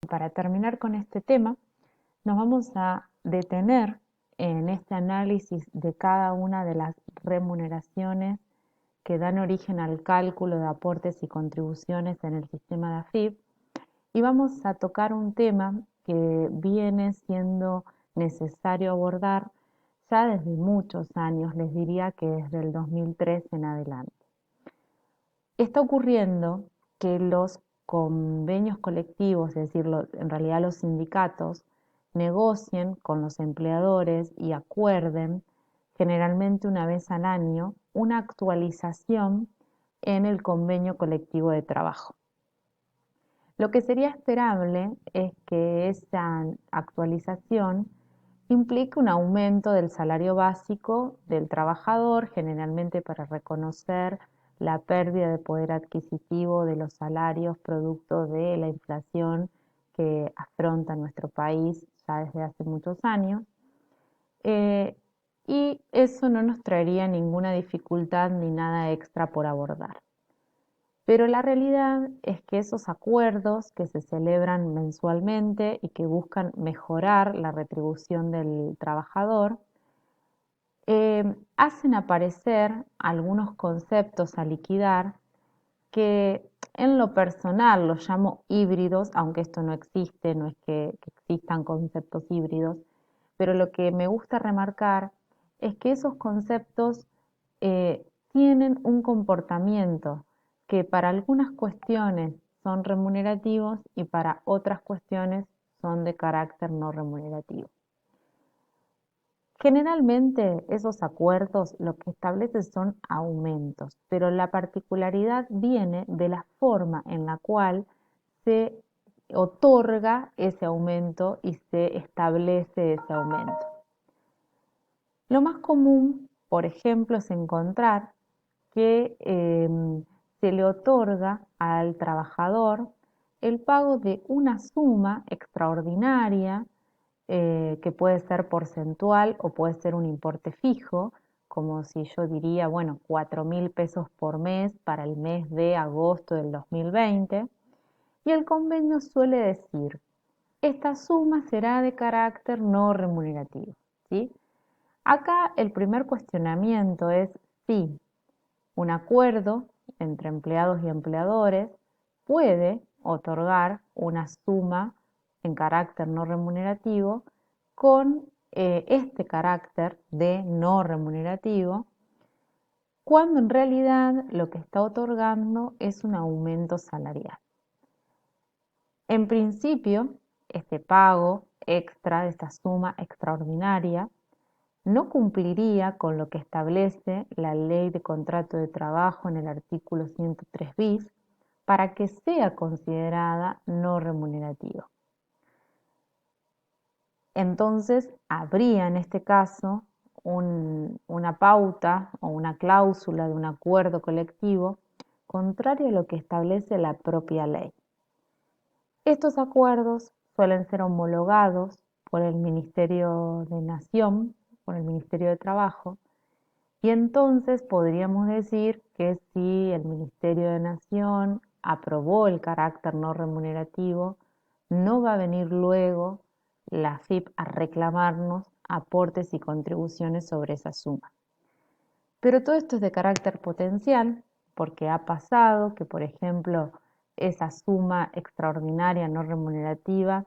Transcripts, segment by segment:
Para terminar con este tema, nos vamos a detener en este análisis de cada una de las remuneraciones que dan origen al cálculo de aportes y contribuciones en el sistema de AFIP y vamos a tocar un tema que viene siendo necesario abordar ya desde muchos años, les diría que desde el 2003 en adelante. Está ocurriendo que los convenios colectivos, es decir, en realidad los sindicatos, negocien con los empleadores y acuerden, generalmente una vez al año, una actualización en el convenio colectivo de trabajo. Lo que sería esperable es que esa actualización implique un aumento del salario básico del trabajador, generalmente para reconocer la pérdida de poder adquisitivo de los salarios producto de la inflación que afronta nuestro país ya desde hace muchos años. Eh, y eso no nos traería ninguna dificultad ni nada extra por abordar. Pero la realidad es que esos acuerdos que se celebran mensualmente y que buscan mejorar la retribución del trabajador, hacen aparecer algunos conceptos a liquidar que en lo personal los llamo híbridos, aunque esto no existe, no es que existan conceptos híbridos, pero lo que me gusta remarcar es que esos conceptos tienen un comportamiento que para algunas cuestiones son remunerativos y para otras cuestiones son de carácter no remunerativo. Generalmente esos acuerdos lo que establecen son aumentos, pero la particularidad viene de la forma en la cual se otorga ese aumento y se establece ese aumento. Lo más común, por ejemplo, es encontrar que se le otorga al trabajador el pago de una suma extraordinaria que puede ser porcentual o puede ser un importe fijo, como si yo diría, bueno, 4.000 pesos por mes para el mes de agosto del 2020, y el convenio suele decir, esta suma será de carácter no remunerativo, ¿sí? Acá el primer cuestionamiento es si un acuerdo entre empleados y empleadores puede otorgar una suma en carácter no remunerativo con este carácter de no remunerativo, cuando en realidad lo que está otorgando es un aumento salarial. En principio, este pago extra, esta suma extraordinaria, no cumpliría con lo que establece la Ley de Contrato de Trabajo en el artículo 103 bis para que sea considerada no remunerativa. Entonces, habría en este caso una pauta o una cláusula de un acuerdo colectivo contrario a lo que establece la propia ley. Estos acuerdos suelen ser homologados por el Ministerio de Nación, por el Ministerio de Trabajo, y entonces podríamos decir que si el Ministerio de Nación aprobó el carácter no remunerativo, no va a venir luego la AFIP a reclamarnos aportes y contribuciones sobre esa suma. Pero todo esto es de carácter potencial, porque ha pasado que, por ejemplo, esa suma extraordinaria no remunerativa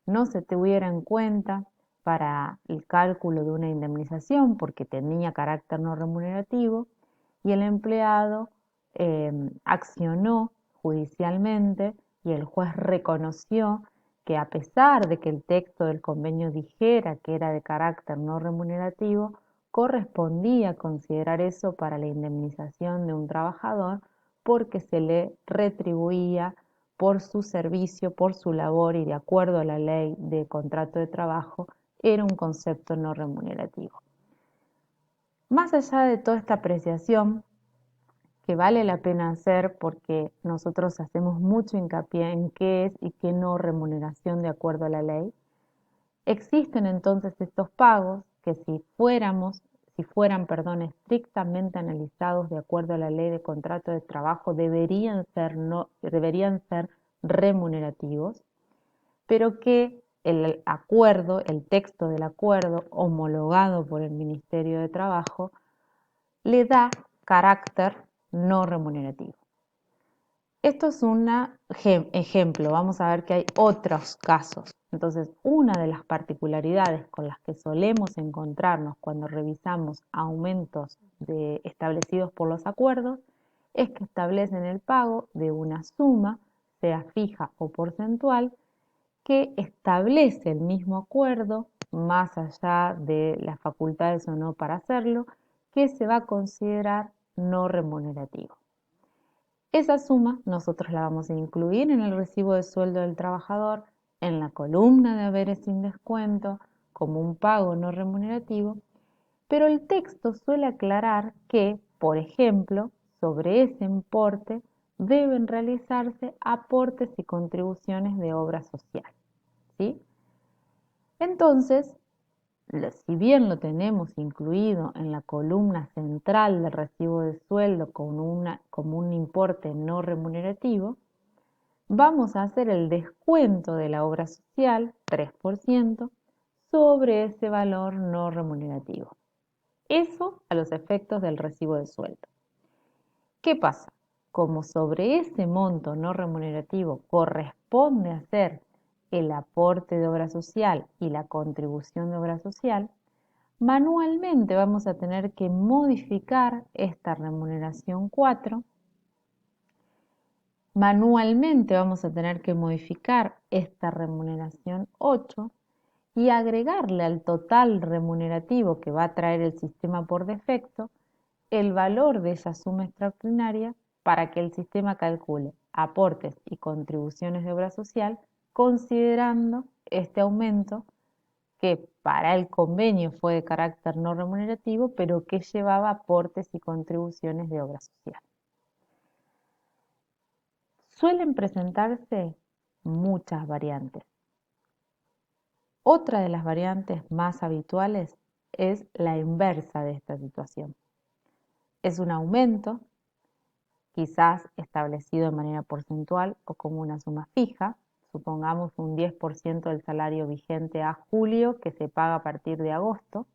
no se tuviera en cuenta para el cálculo de una indemnización porque tenía carácter no remunerativo y el empleado accionó judicialmente y el juez reconoció que a pesar de que el texto del convenio dijera que era de carácter no remunerativo, correspondía considerar eso para la indemnización de un trabajador porque se le retribuía por su servicio, por su labor y de acuerdo a la ley de contrato de trabajo, era un concepto no remunerativo. Más allá de toda esta apreciación, que vale la pena hacer porque nosotros hacemos mucho hincapié en qué es y qué no remuneración de acuerdo a la ley, existen entonces estos pagos que si fueran, estrictamente analizados de acuerdo a la ley de contrato de trabajo, deberían ser remunerativos, pero que el acuerdo, el texto del acuerdo homologado por el Ministerio de Trabajo, le da carácter no remunerativo. Esto es un ejemplo, vamos a ver que hay otros casos. Entonces, una de las particularidades con las que solemos encontrarnos cuando revisamos aumentos establecidos por los acuerdos es que establecen el pago de una suma, sea fija o porcentual, que establece el mismo acuerdo, más allá de las facultades o no para hacerlo, que se va a considerar no remunerativo. Esa suma nosotros la vamos a incluir en el recibo de sueldo del trabajador, en la columna de haberes sin descuento, como un pago no remunerativo, pero el texto suele aclarar que, por ejemplo, sobre ese importe deben realizarse aportes y contribuciones de obra social, ¿sí? Entonces, si bien lo tenemos incluido en la columna central del recibo de sueldo como un importe no remunerativo, vamos a hacer el descuento de la obra social, 3%, sobre ese valor no remunerativo. Eso a los efectos del recibo de sueldo. ¿Qué pasa? Como sobre ese monto no remunerativo corresponde hacer el aporte de obra social y la contribución de obra social, manualmente vamos a tener que modificar esta remuneración 4. Manualmente vamos a tener que modificar esta remuneración 8 y agregarle al total remunerativo que va a traer el sistema por defecto el valor de esa suma extraordinaria para que el sistema calcule aportes y contribuciones de obra social considerando este aumento que para el convenio fue de carácter no remunerativo, pero que llevaba aportes y contribuciones de obra social. Suelen presentarse muchas variantes. Otra de las variantes más habituales es la inversa de esta situación. Es un aumento, quizás establecido de manera porcentual o como una suma fija, supongamos un 10% del salario vigente a julio que se paga a partir de agosto,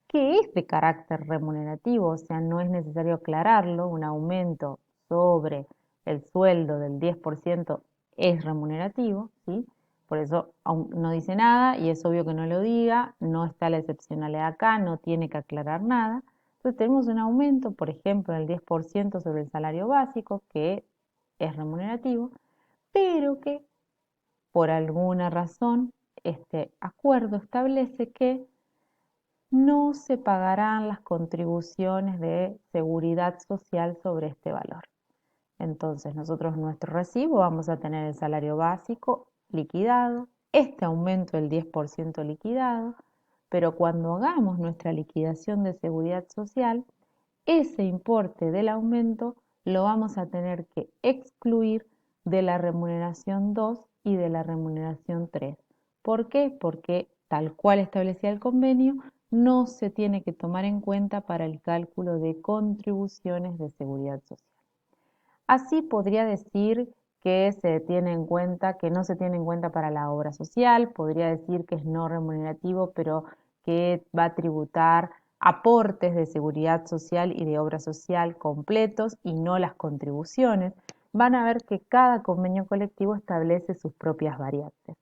que es de carácter remunerativo, o sea, no es necesario aclararlo, un aumento sobre el sueldo del 10% es remunerativo, ¿sí? Por eso no dice nada y es obvio que no lo diga, no está la excepcionalidad acá, no tiene que aclarar nada. Entonces tenemos un aumento, por ejemplo, del 10% sobre el salario básico, que es remunerativo, pero que por alguna razón este acuerdo establece que no se pagarán las contribuciones de seguridad social sobre este valor. Entonces, nosotros en nuestro recibo vamos a tener el salario básico liquidado, este aumento del 10% liquidado, pero cuando hagamos nuestra liquidación de seguridad social, ese importe del aumento lo vamos a tener que excluir de la remuneración 2 y de la remuneración 3. ¿Por qué? Porque tal cual establecía el convenio, no se tiene que tomar en cuenta para el cálculo de contribuciones de seguridad social. Así podría decir que se tiene en cuenta, que no se tiene en cuenta para la obra social, podría decir que es no remunerativo, pero que va a tributar aportes de seguridad social y de obra social completos y no las contribuciones. Van a ver que cada convenio colectivo establece sus propias variantes.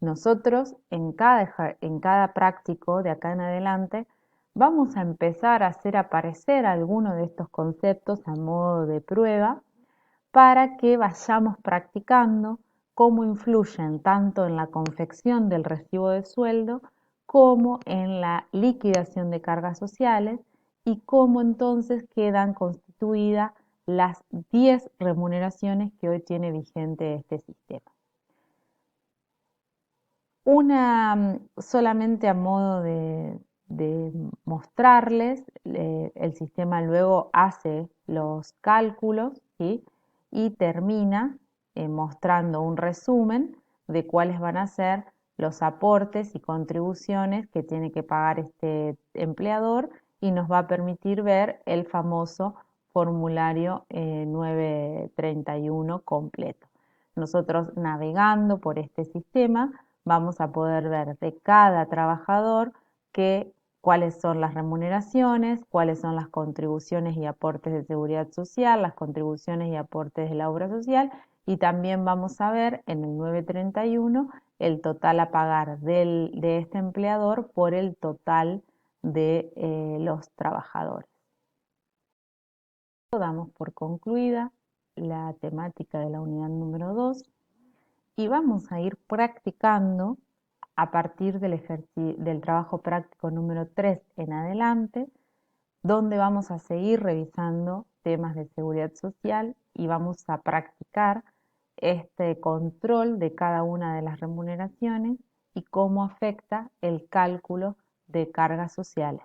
Nosotros en cada práctico de acá en adelante vamos a empezar a hacer aparecer algunos de estos conceptos a modo de prueba para que vayamos practicando cómo influyen tanto en la confección del recibo de sueldo como en la liquidación de cargas sociales y cómo entonces quedan constituidas las 10 remuneraciones que hoy tiene vigente este sistema. Solamente a modo de mostrarles, el sistema luego hace los cálculos, ¿sí? Y termina mostrando un resumen de cuáles van a ser los aportes y contribuciones que tiene que pagar este empleador y nos va a permitir ver el famoso formulario 931 completo. Nosotros navegando por este sistema vamos a poder ver de cada trabajador cuáles son las remuneraciones, cuáles son las contribuciones y aportes de seguridad social, las contribuciones y aportes de la obra social, y también vamos a ver en el 931 el total a pagar de este empleador por el total de los trabajadores. Damos por concluida la temática de la unidad número 2 y vamos a ir practicando a partir del trabajo práctico número 3 en adelante, donde vamos a seguir revisando temas de seguridad social y vamos a practicar este control de cada una de las remuneraciones y cómo afecta el cálculo de cargas sociales.